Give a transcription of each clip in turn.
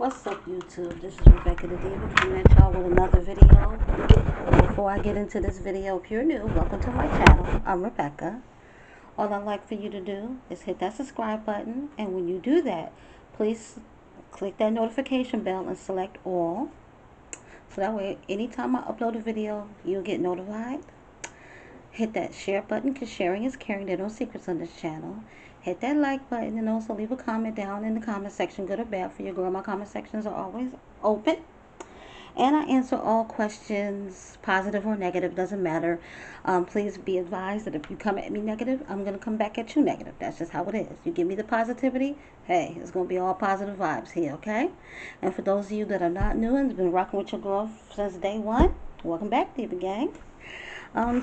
What's up, YouTube? This is Rebecca the Diva coming at y'all with another video. Before I get into this video, if you're new, welcome to my channel. I'm Rebecca. All I'd like for you to do is hit that subscribe button, and when you do that, please click that notification bell and select all. So that way, anytime I upload a video, you'll get notified. Hit that share button because sharing is caring. There are no secrets on this channel. Hit that like button and also leave a comment down in the comment section, good or bad, for your girl. My comment sections are always open. And I answer all questions, positive or negative, doesn't matter. Please be advised that if you come at me negative, I'm going to come back at you negative. That's just how it is. You give me the positivity, hey, it's going to be all positive vibes here, okay? And for those of you that are not new and have been rocking with your girl since day one, welcome back, Diva Gang.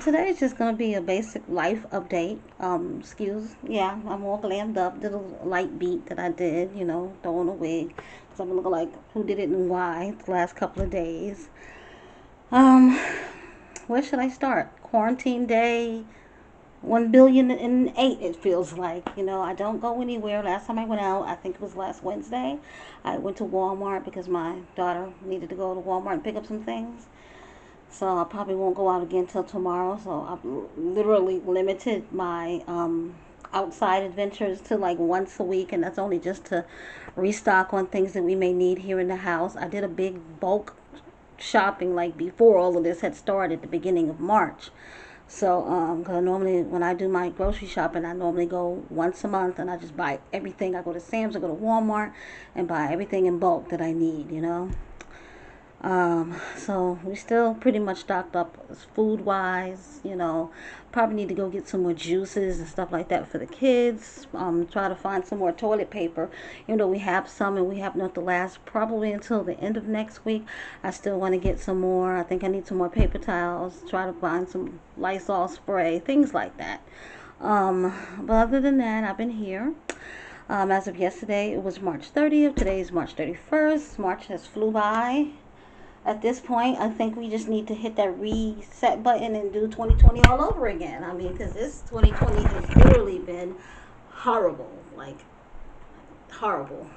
Today is just going to be a basic life update. I'm all glammed up. Did a light beat that I did, throwing a wig. Because I'm looking like who did it and why the last couple of days. Where should I start? Quarantine day 1,000,008,008, it feels like. I don't go anywhere. Last time I went out, I think it was last Wednesday, I went to Walmart because my daughter needed to go to Walmart and pick up some things. So I probably won't go out again till tomorrow. So I've literally limited my outside adventures to like once a week. And that's only just to restock on things that we may need here in the house. I did a big bulk shopping like before all of this had started, the beginning of March. So, because normally when I do my grocery shopping, I normally go once a month and I just buy everything. I go to Sam's, I go to Walmart and buy everything in bulk that I need, So we still pretty much stocked up food wise, probably need to go get some more juices and stuff like that for the kids. Try to find some more toilet paper, even though we have some and we have enough to last probably until the end of next week. I still want to get some more. I think I need some more paper towels, try to find some Lysol spray, things like that. But other than that, I've been here. As of yesterday, it was March 30th. Today is March 31st. March has flew by. At this point, I think we just need to hit that reset button and do 2020 all over again. I mean, because this 2020 has literally been horrible, like horrible.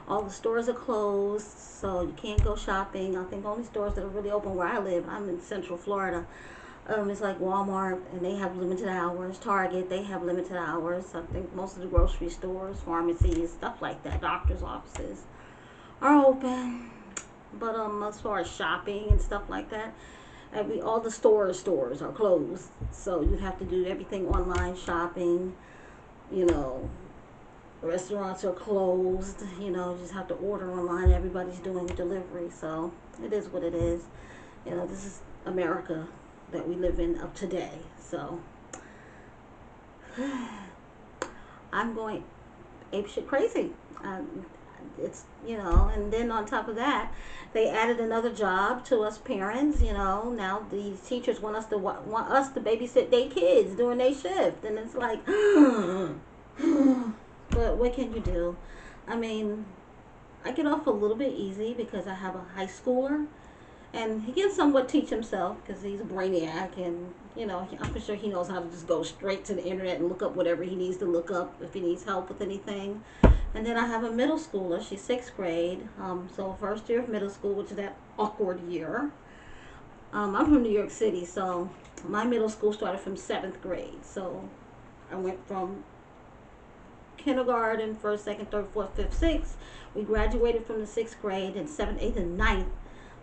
All the stores are closed, so you can't go shopping. I think only stores that are really open where I live, I'm in Central Florida, it's like Walmart, and they have limited hours. Target, they have limited hours. I think most of the grocery stores, pharmacies, stuff like that, doctor's offices are open. But as far as shopping and stuff like that, all the stores are closed. So you have to do everything online shopping. Restaurants are closed. You just have to order online. Everybody's doing delivery. So it is what it is. This is America that we live in of today. So I'm going apeshit crazy. It's and then on top of that, they added another job to us parents. Now these teachers want us to babysit their kids during their shift, and it's like but what can you do? I mean, I get off a little bit easy because I have a high schooler, and he can somewhat teach himself because he's a brainiac, and I'm sure he knows how to just go straight to the internet and look up whatever he needs to look up if he needs help with anything. And then I have a middle schooler. She's 6th grade. So first year of middle school, which is that awkward year. I'm from New York City, so my middle school started from 7th grade. So I went from kindergarten, 1st, 2nd, 3rd, 4th, 5th, 6th. We graduated from the 6th grade, and 7th, 8th, and 9th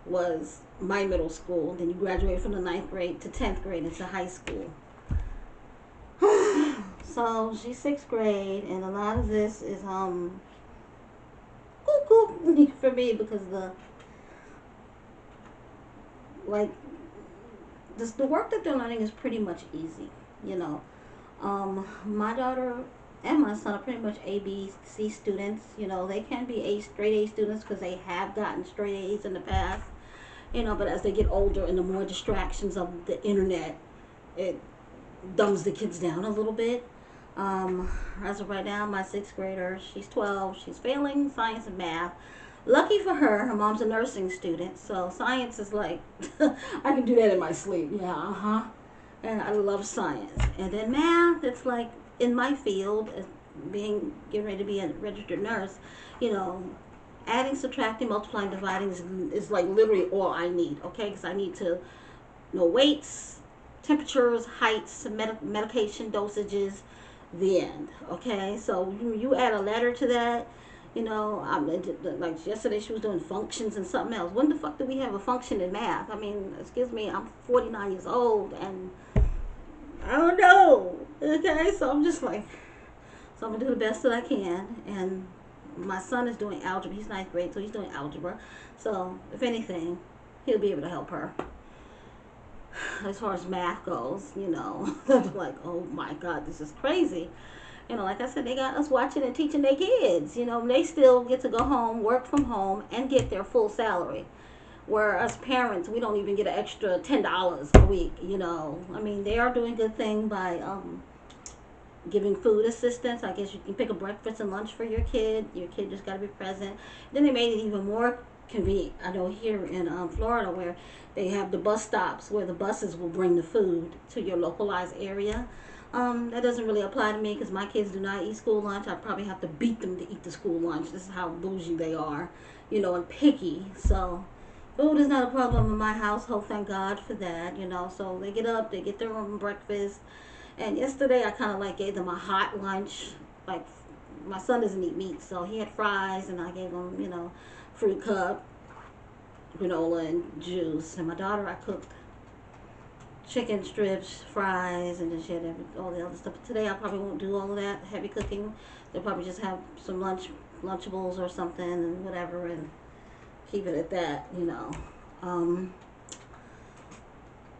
was my middle school. Then you graduate from the 9th grade to 10th grade into high school. So she's 6th grade, and a lot of this is cuckoo for me because the work that they're learning is pretty much easy. My daughter and my son are pretty much A, B, C students. They can be straight A students because they have gotten straight A's in the past. But as they get older and the more distractions of the internet, it dumbs the kids down a little bit. As of right now, my 6th grader, she's 12. She's failing science and math. Lucky for her, her mom's a nursing student, so science is like, I can do that in my sleep. Yeah, And I love science. And then math, it's like in my field, getting ready to be a registered nurse, Adding, subtracting, multiplying, dividing is like literally all I need, okay? Because I need to know weights, temperatures, heights, medication dosages, the end, okay? So you add a letter to that, you know, like yesterday she was doing functions and something else. When the fuck do we have a function in math? I mean, excuse me, I'm 49 years old and I don't know, okay? So I'm just like, so I'm gonna do the best that I can. And my son is doing algebra. He's ninth grade, so he's doing algebra. So if anything, he'll be able to help her as far as math goes. You know, I'm like, oh my God, this is crazy. You know, like I said, they got us watching and teaching their kids. You know, they still get to go home, work from home, and get their full salary. Where us parents, we don't even get an extra $10 a week. You know, I mean, they are doing a good thing by giving food assistance. I guess you can pick a breakfast and lunch for your kid. Your kid just got to be present. Then they made it even more convenient. I know here in Florida where they have the bus stops where the buses will bring the food to your localized area. That doesn't really apply to me because my kids do not eat school lunch. I probably have to beat them to eat the school lunch. This is how bougie they are, you know, and picky. So food is not a problem in my household. Thank God for that, you know. So they get up, they get their own breakfast, and yesterday I kind of like gave them a hot lunch. Like my son doesn't eat meat, so he had fries, and I gave him, you know, fruit cup, granola, and juice. And my daughter, I cooked chicken strips, fries, and then she had all the other stuff. But today I probably won't do all of that heavy cooking. They'll probably just have some Lunchables or something and whatever, and keep it at that, you know. Um,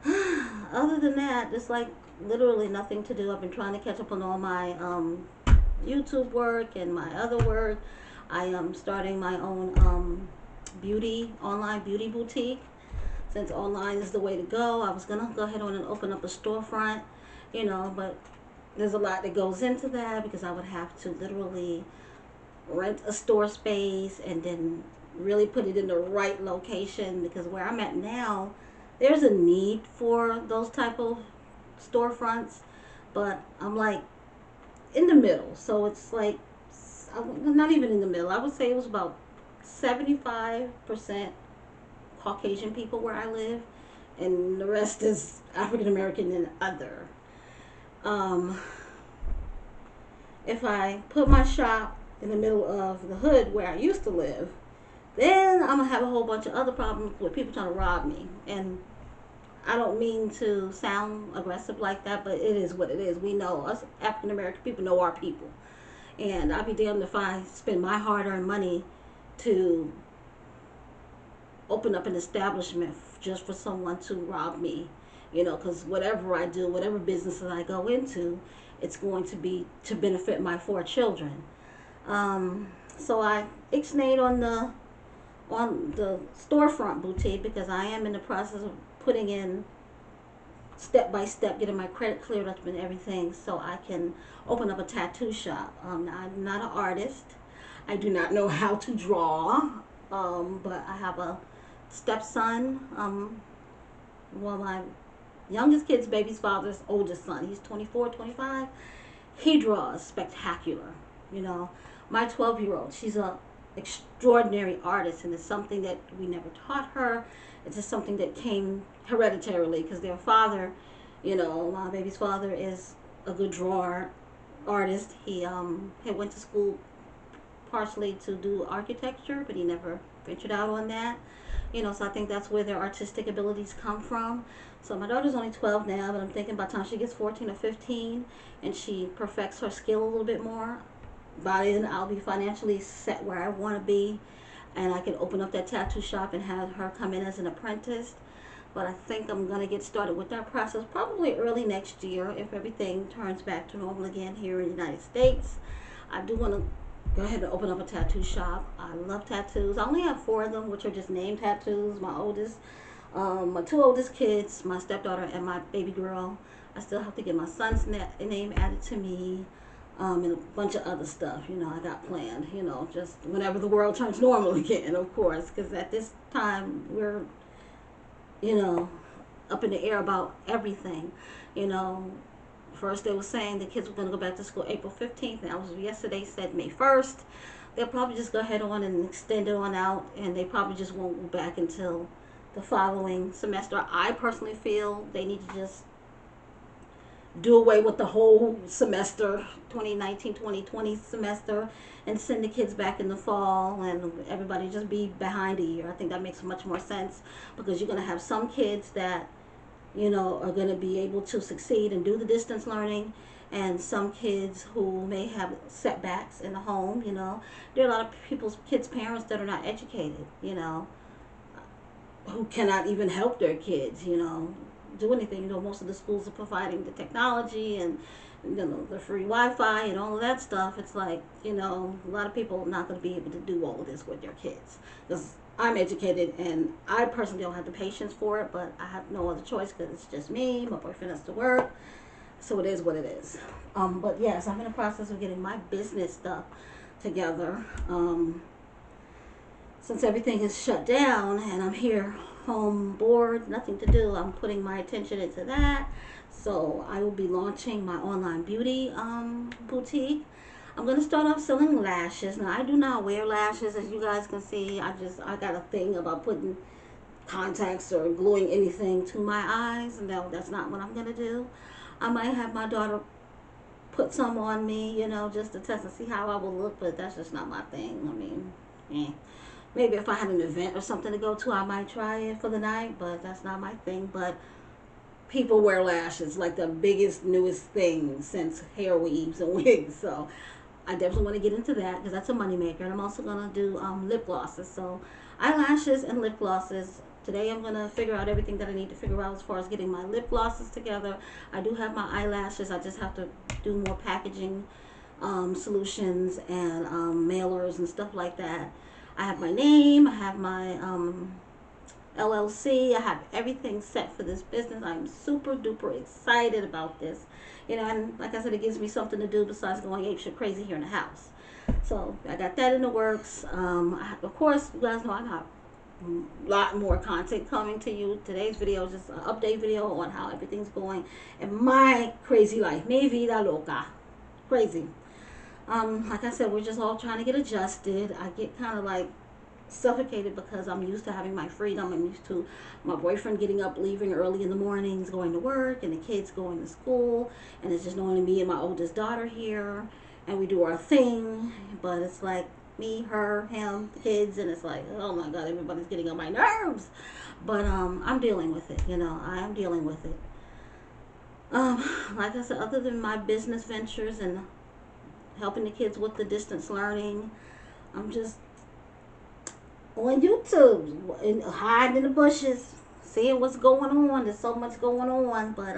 Other than that, it's like literally nothing to do. I've been trying to catch up on all my YouTube work and my other work. I am starting my own online beauty boutique. Since online is the way to go, I was gonna go ahead on and open up a storefront, you know, but there's a lot that goes into that because I would have to literally rent a store space and then really put it in the right location because where I'm at now, there's a need for those type of storefronts, but I'm like in the middle. So it's like, I'm not even in the middle. I would say it was about 75% Caucasian people where I live, and the rest is African American and other. Um, if I put my shop in the middle of the hood where I used to live, then I'm gonna have a whole bunch of other problems with people trying to rob me. And I don't mean to sound aggressive like that, but it is what it is. We know us African American people know our people, and I'd be damned if I spend my hard-earned money to open up an establishment just for someone to rob me. You know, because whatever I do, whatever business that I go into, it's going to be to benefit my four children. Um, so I ixnayed on the storefront boutique because I am in the process of putting in step by step, getting my credit cleared up and everything so I can open up a tattoo shop. I'm not an artist. I do not know how to draw, but I have a stepson. Well, my youngest kid's baby's father's oldest son. He's 24, 25. He draws spectacular. You know, my 12-year-old, she's a extraordinary artist, and it's something that we never taught her. It's just something that came hereditarily because their father, you know, my baby's father is a good drawer, artist. He had went to school partially to do architecture, but he never ventured out on that. You know, so I think that's where their artistic abilities come from. So my daughter's only 12 now, but I'm thinking by the time she gets 14 or 15 and she perfects her skill a little bit more, by then I'll be financially set where I want to be, and I can open up that tattoo shop and have her come in as an apprentice. But I think I'm going to get started with that process probably early next year if everything turns back to normal again here in the United States. I do want to go ahead and open up a tattoo shop. I love tattoos. I only have 4 of them, which are just name tattoos. My 2 oldest kids, my stepdaughter and my baby girl. I still have to get my son's name added to me, and a bunch of other stuff, you know, I got planned, you know, just whenever the world turns normal again, of course, because at this time we're, you know, up in the air about everything, you know. First they were saying the kids were going to go back to school April 15th, and I was yesterday said May 1st. they'll probably just go ahead on and extend it on out, and they probably just won't go back until the following semester. I personally feel they need to just do away with the whole semester, 2019-2020 semester, and send the kids back in the fall, and everybody just be behind a year. I think that makes much more sense, because you're going to have some kids that, are going to be able to succeed and do the distance learning, and some kids who may have setbacks in the home. There are a lot of kids' parents that are not educated, who cannot even help their kids, do anything. Most of the schools are providing the technology and the free Wi-Fi and all of that stuff. It's like, a lot of people are not going to be able to do all of this with their kids. Because I'm educated and I personally don't have the patience for it, but I have no other choice because it's just me. My boyfriend has to work, so it is what it is. But yes, I'm in the process of getting my business stuff together. Since everything is shut down and I'm here home bored, nothing to do, I'm putting my attention into that. So I will be launching my online beauty boutique. I'm gonna start off selling lashes. Now I do not wear lashes, as you guys can see. I got a thing about putting contacts or gluing anything to my eyes. No, that's not what I'm gonna do. I might have my daughter put some on me, just to test and see how I will look, but that's just not my thing. I mean, maybe if I had an event or something to go to, I might try it for the night, but that's not my thing. But people wear lashes, like the biggest, newest thing since hair weaves and wigs. So I definitely want to get into that because that's a moneymaker. And I'm also going to do lip glosses. So eyelashes and lip glosses. Today I'm going to figure out everything that I need to figure out as far as getting my lip glosses together. I do have my eyelashes. I just have to do more packaging solutions and mailers and stuff like that. I have my name. I have my LLC. I have everything set for this business. I'm super duper excited about this. And like I said, it gives me something to do besides going apeshit crazy here in the house. So I got that in the works. Of course, you guys know I got a lot more content coming to you. Today's video is just an update video on how everything's going in my crazy life. Mi vida loca. Crazy. Like I said, we're just all trying to get adjusted. I get kind of like suffocated because I'm used to having my freedom. I'm used to my boyfriend getting up, leaving early in the mornings, going to work, and the kids going to school, and it's just only me and my oldest daughter here, and we do our thing. But it's like me, her, him, the kids, and it's like, oh my God, everybody's getting on my nerves. But I'm dealing with it. I am dealing with it. Like I said, other than my business ventures and helping the kids with the distance learning, I'm just on YouTube and hiding in the bushes, seeing what's going on. There's so much going on, but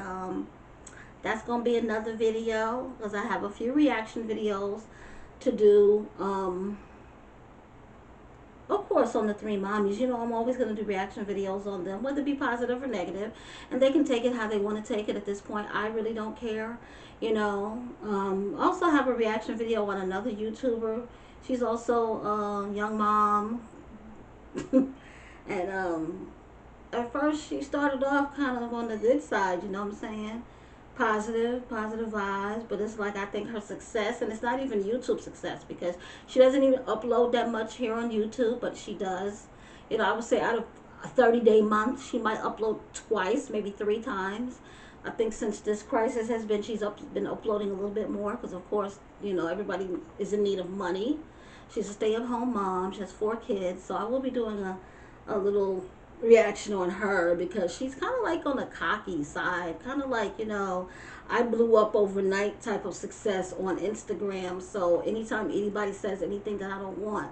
that's gonna be another video because I have a few reaction videos to do. Of course, on the three mommies, I'm always gonna do reaction videos on them, whether it be positive or negative, and they can take it how they want to take it. At this point, I really don't care. Also have a reaction video on another YouTuber. She's also a young mom. And at first she started off kind of on the good side, you know what I'm saying? Positive vibes, but it's like I think her success, and it's not even YouTube success because she doesn't even upload that much here on YouTube, but she does. I would say out of a 30-day month, she might upload twice, maybe 3 times. I think since this crisis has been, been uploading a little bit more because, of course, everybody is in need of money. She's a stay-at-home mom. She has 4 kids, so I will be doing a little reaction on her because she's kind of like on the cocky side, kind of like, I blew up overnight type of success on Instagram. So anytime anybody says anything that I don't want,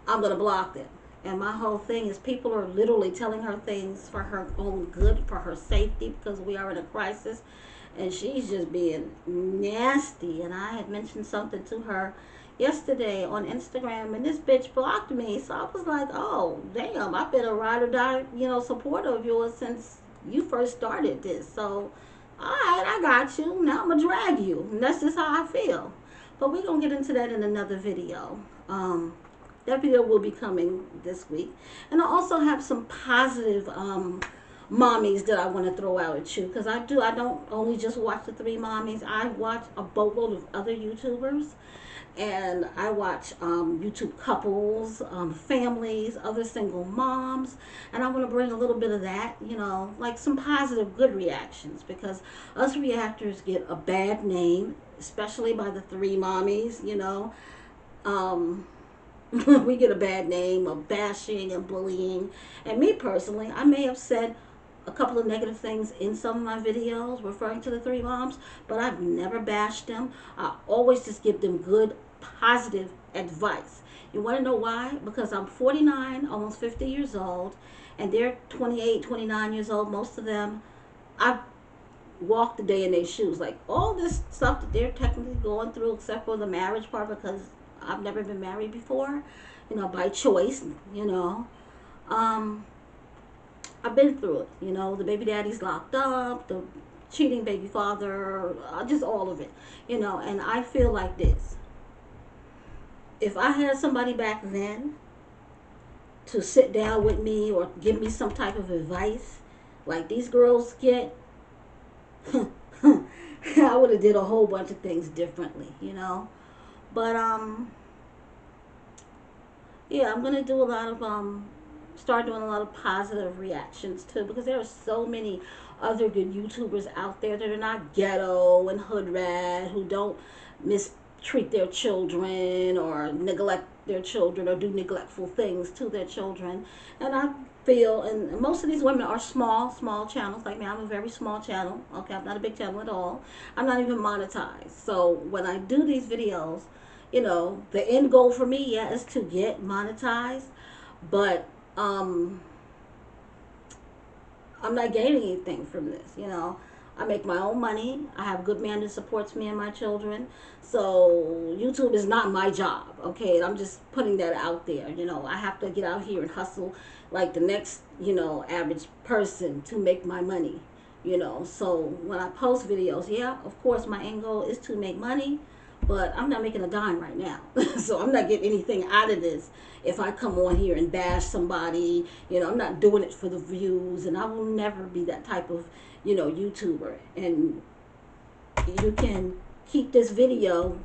I'm going to block them. And my whole thing is people are literally telling her things for her own good, for her safety, because we are in a crisis. And she's just being nasty. And I had mentioned something to her yesterday on Instagram, and this bitch blocked me. So I was like, oh, damn, I've been a ride or die, supporter of yours since you first started this. So, all right, I got you. Now I'm going to drag you. And that's just how I feel. But we're going to get into that in another video. That video will be coming this week. And I also have some positive mommies that I want to throw out at you. Because I don't only just watch the 3 mommies. I watch a boatload of other YouTubers. And I watch YouTube couples, families, other single moms, and I want to bring a little bit of that, like some positive, good reactions, because us reactors get a bad name, especially by the three mommies. Um, we get a bad name of bashing and bullying. And me personally, I may have said a couple of negative things in some of my videos referring to the three moms, but I've never bashed them. I always just give them good, positive advice. You want to know why? Because I'm 49, almost 50 years old, and they're 28, 29 years old, most of them. I've walked the day in their shoes. Like all this stuff that they're technically going through, except for the marriage part, because I've never been married before, by choice, you know. Um, I've been through it. The baby daddy's locked up, the cheating baby father, just all of it. And I feel like this. If I had somebody back then to sit down with me or give me some type of advice, like these girls get, I would have did a whole bunch of things differently. But yeah, I'm gonna do a lot of start doing a lot of positive reactions too, because there are so many other good YouTubers out there that are not ghetto and hood rat, who don't mistreat their children or neglect their children or do neglectful things to their children. And I feel, and most of these women are small channels like me. I'm a very small channel. Okay, I'm not a big channel at all. I'm not even monetized. So when I do these videos, the end goal for me, yeah, is to get monetized, but I'm not gaining anything from this. I make my own money. I have a good man that supports me and my children. So YouTube is not my job, okay? And I'm just putting that out there. I have to get out here and hustle like the next, average person to make my money. So when I post videos, yeah, of course my end goal is to make money, but I'm not making a dime right now. So I'm not getting anything out of this if I come on here and bash somebody. I'm not doing it for the views, and I will never be that type of, YouTuber. And you can keep this video,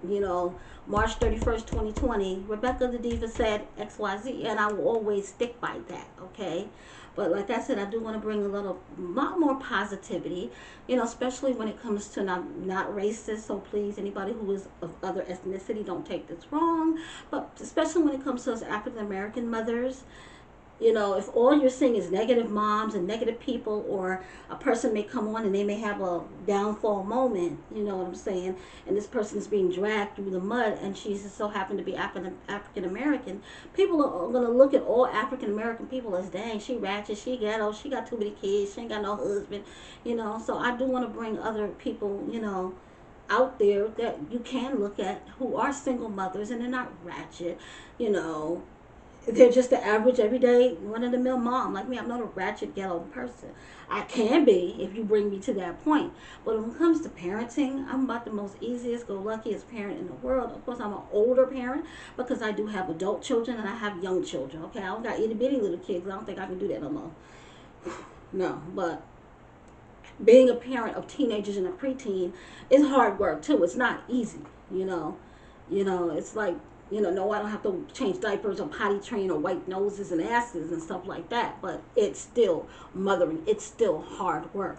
March 31st, 2020. Rebecca the Diva said XYZ, and I will always stick by that, okay? But like I said, I do want to bring lot more positivity, especially when it comes to not racist. So please, anybody who is of other ethnicity, don't take this wrong. But especially when it comes to us African American mothers, if all you're seeing is negative moms and negative people, or a person may come on and they may have a downfall moment, you know what I'm saying, and this person is being dragged through the mud, and she's just so happened to be African American, people are going to look at all African American people as, dang, she ratchet, she ghetto, she got too many kids, she ain't got no husband. So I do want to bring other people, out there that you can look at, who are single mothers, and they're not ratchet, you know they're just the average, everyday, run-of-the-mill mom like me. I'm not a ratchet ghetto person. I can be if you bring me to that point. But when it comes to parenting, I'm about the most easiest, go luckiest parent in the world. Of course, I'm an older parent because I do have adult children and I have young children. Okay, I don't got itty bitty little kids. I don't think I can do that no more. No, but being a parent of teenagers and a preteen is hard work too. It's not easy. It's like, no, I don't have to change diapers or potty train or wipe noses and asses and stuff like that. But it's still mothering. It's still hard work,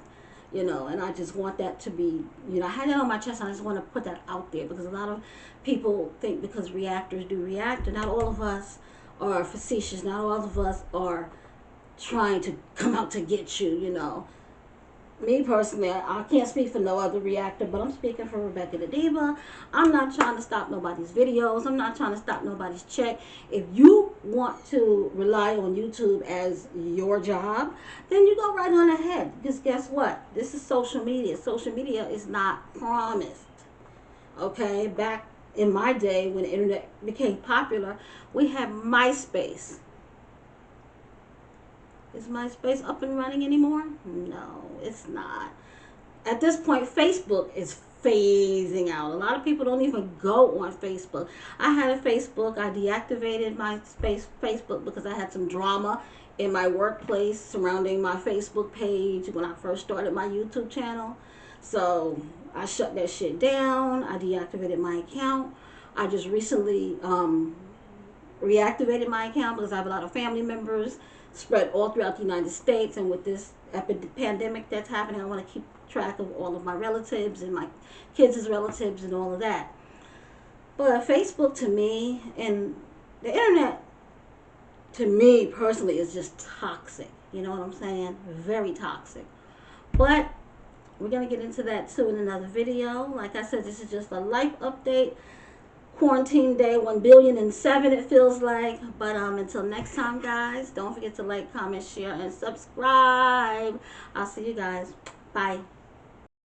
and I just want that to be, I had it on my chest. And I just want to put that out there, because a lot of people think because reactors do react, and not all of us are facetious. Not all of us are trying to come out to get you. Me personally, I can't speak for no other reactor, but I'm speaking for Rebecca the Diva. I'm not trying to stop nobody's videos. I'm not trying to stop nobody's check. If you want to rely on YouTube as your job, then you go right on ahead. Because guess what? This is social media. Social media is not promised. Okay? Back in my day when the internet became popular, we had MySpace. Is MySpace up and running anymore? No, it's not. At this point, Facebook is phasing out. A lot of people don't even go on Facebook. I had a Facebook. I deactivated my Facebook because I had some drama in my workplace surrounding my Facebook page when I first started my YouTube channel. So I shut that shit down. I deactivated my account. I just recently reactivated my account because I have a lot of family members spread all throughout the United States, and with this pandemic that's happening, I want to keep track of all of my relatives and my kids' relatives and all of that. But Facebook to me and the internet to me personally is just toxic. You know what I'm saying? Very toxic. But we're going to get into that too in another video. Like I said, this is just a life update. Quarantine day 1,000,000,007 it feels like. But until next time, guys, don't forget to like, comment, share, and subscribe. I'll see you guys. Bye.